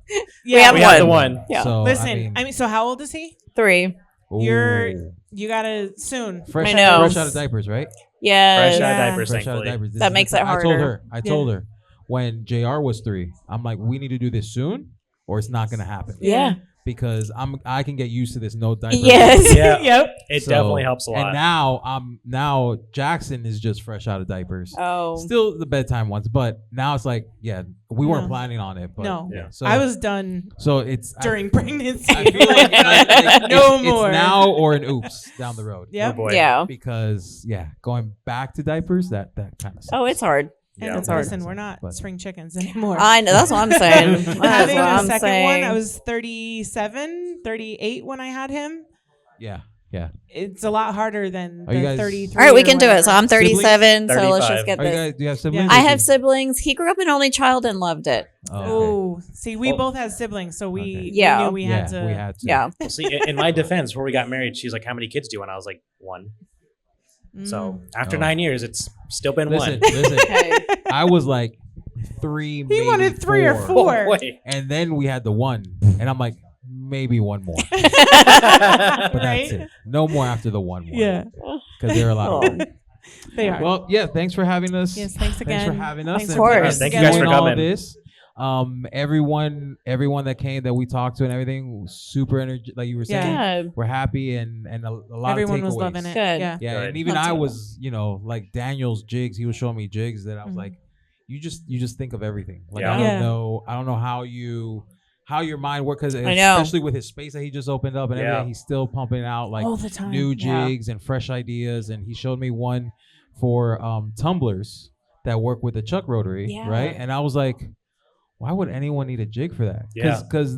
C: Yeah,
B: we have
A: the one.
B: Yeah.
D: So,
C: listen, I mean, so how old is he?
B: 3.
C: You gotta soon.
D: Fresh
B: I know.
D: Fresh out of diapers, right?
B: Yeah.
A: Fresh out of diapers,
D: Fresh out of
A: thankfully.
D: diapers.
B: That makes it harder.
D: I told her when JR was 3, I'm like, we need to do this soon or it's not gonna happen.
B: Yeah.
D: Because I can get used to this no diaper.
B: Yes.
A: Yeah.
C: Yep.
A: It definitely helps a lot.
D: And now Jackson is just fresh out of diapers.
B: Oh.
D: Still the bedtime ones, but now it's like, we weren't planning on it. But
C: no.
A: Yeah.
D: So
C: I was done.
D: So it's
C: during pregnancy.
D: I feel like
C: no
D: it's
C: more.
D: It's now or an oops down the road.
C: Yep.
A: Oh boy.
B: Yeah.
D: Because going back to diapers, that kind of sucks.
B: Oh, it's hard.
C: And
B: it's hard.
C: listen, we're not spring chickens anymore.
B: I know. That's what I'm saying.
C: Having a second one, I was 37, 38 when I had him.
D: Yeah.
C: It's a lot harder than
D: Are you
C: the
D: guys-
C: 33.
B: All right, we
C: or
B: can do it.
C: whatever.
B: So I'm 37. So let's
A: 35.
B: just get this.
D: Do you have siblings?
B: I have siblings. He grew up an only child and loved it.
C: Oh, see, we both had siblings, so we knew we had to.
D: We had to.
B: Yeah.
A: Well, see, in my defense, before we got married, she's like, how many kids do you want? I was like, 1. So after 9 years, it's still been
D: Listen,
A: 1.
B: Okay.
D: I was like 3.
C: He wanted 3 or 4.
A: Oh, boy.
D: And then we had the 1, and I'm like, maybe 1 more. But that's it. No more after the 1 more.
C: Yeah.
D: Because they're a lot of work.
C: They are.
D: Well, thanks for having us.
C: Yes, thanks again.
D: Thanks for having us.
C: Thanks
D: and
B: for
D: for
B: having
A: us. Thank you guys for
D: doing all
A: coming.
D: this. Everyone that came that we talked to and everything was super energetic. Like you were saying,
B: Yeah.
D: we're happy and a lot
C: Everyone
D: of takeaways.
C: was loving it.
B: Good.
C: Yeah.
D: Yeah,
A: Good.
D: and even
B: That's
D: I
B: good.
D: was, like Daniel's jigs. He was showing me jigs that I was like, you just think of everything. Like
A: Yeah.
D: I don't know how your mind works because
B: I know.
D: especially with his space that he just opened up and everything, he's still pumping out like
C: All the time.
D: new
B: Yeah.
D: jigs and fresh ideas. And he showed me one for tumblers that work with the chuck rotary,
B: Yeah.
D: right? And I was like, why would anyone need a jig for that?
A: Yeah.
D: Because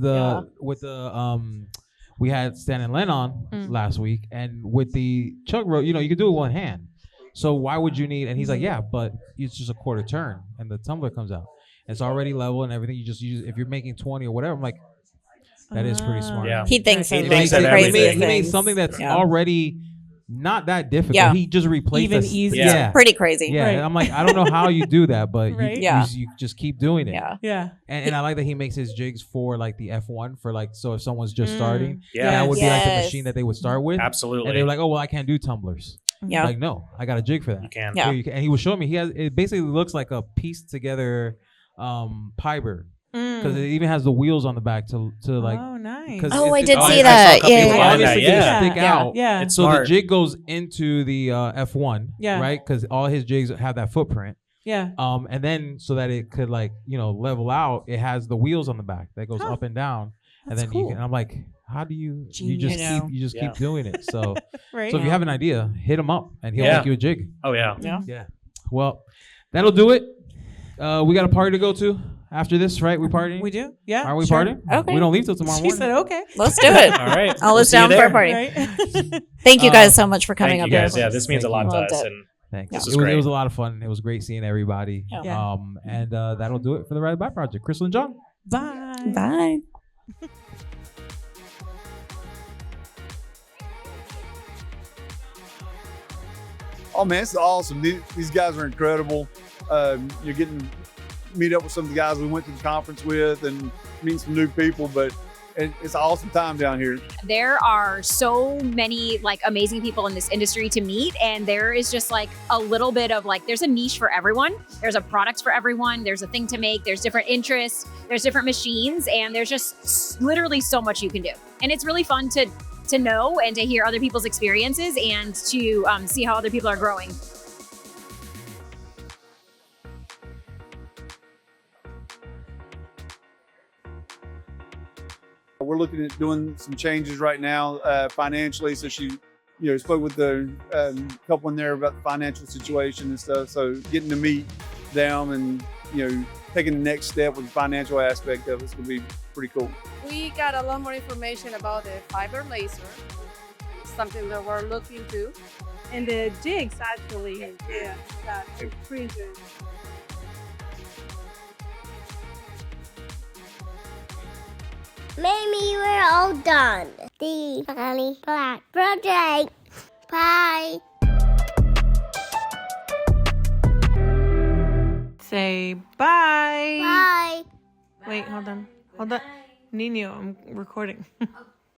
D: with the we had Stan and Len on last week, and with the chuck rotor, you can do it with one hand. So why would you need? And he's like, yeah, but it's just a quarter turn, and the tumbler comes out. It's already level and everything. You just if you're making 20 or whatever. I'm like, that is pretty smart.
A: Yeah.
B: He thinks
A: He
B: of
A: thinks
B: like
A: of
B: the
A: everything.
B: craziest
D: He made
B: things.
D: something that's
B: Yeah.
D: already not that difficult.
B: Yeah.
D: He just replaced
C: Even
D: us.
C: easier.
D: Yeah.
B: Pretty crazy.
D: Yeah,
C: Right.
D: and I'm like, I don't know how you do that, but
C: Right.
D: you just keep doing it.
B: Yeah.
C: Yeah.
D: And I like that he makes his jigs for like the F1 for like, so if someone's just starting,
A: Yeah.
D: that would be like the
B: Yes.
D: machine that they would start with.
A: Absolutely.
D: And they were like, oh, well, I can't do tumblers.
B: Yeah.
D: Like, no, I got a jig for that.
A: You can.
B: Yeah.
D: Here you can. And he was showing me, it basically looks like a pieced together piber. Because it even has the wheels on the back to like.
C: Oh, nice.
D: 'cause
B: Oh,
D: it-
B: I
D: it-
B: did
A: I
B: see
A: saw a
B: that.
A: couple
B: Yeah.
A: people
B: Yeah.
A: on
D: Obviously,
A: that,
D: they
A: yeah.
D: stick out.
C: Yeah.
A: It's
D: So
A: smart.
D: the jig goes into the F1,
C: Yeah.
D: right? Because all his jigs have that footprint.
C: Yeah.
D: And then so that it could level out, it has the wheels on the back that goes up and down, and
C: That's
D: then you
C: cool.
D: can. I'm like, how do you
C: Genius.
D: just keep doing it? So
C: Right.
D: so if you have an idea, hit him up and he'll
A: Yeah.
D: make you a jig.
A: Oh, yeah.
B: Yeah.
D: Well, that'll do it. We got a party to go to after this, right? We partying?
C: We do? Yeah.
D: Are we
C: sure.
D: partying?
B: Okay.
D: We don't leave till tomorrow
C: She
D: morning.
C: said, okay.
B: Let's do it.
A: All right.
B: I'll
A: We'll
B: list
A: see you
B: down for
A: there.
B: a party.
C: Right.
B: Thank you guys so much for coming
A: Thank
B: up
A: you
B: here.
A: guys. Yeah, this means a lot to
B: Loved
A: us.
B: it.
A: And
D: Thanks.
A: This
D: It
A: was
D: was,
A: great.
D: it was a lot of fun. It was great seeing everybody.
C: Yeah.
D: And that'll do it for the Riley Black Project. Crystal and John.
C: Bye.
B: Bye.
I: Oh man, this is awesome. These guys are incredible. You're getting to meet up with some of the guys we went to the conference with and meeting some new people, but it's an awesome time down here.
J: There are so many like amazing people in this industry to meet, and there is just like a little bit of like, there's a niche for everyone. There's a product for everyone. There's a thing to make. There's different interests. There's different machines, and there's just literally so much you can do. And it's really fun to know and to hear other people's experiences and to see how other people are growing.
I: We're looking at doing some changes right now financially. So she, spoke with the couple in there about the financial situation and stuff. So getting to meet them and, taking the next step with the financial aspect of it's going to be pretty cool.
K: We got a lot more information about the fiber laser, something that we're looking to.
L: And the jigs actually, yeah, that's pretty good.
M: Maybe we're all done. The Riley Black Project. Bye.
C: Say bye.
M: Bye.
C: Wait, hold on. Nino, I'm recording.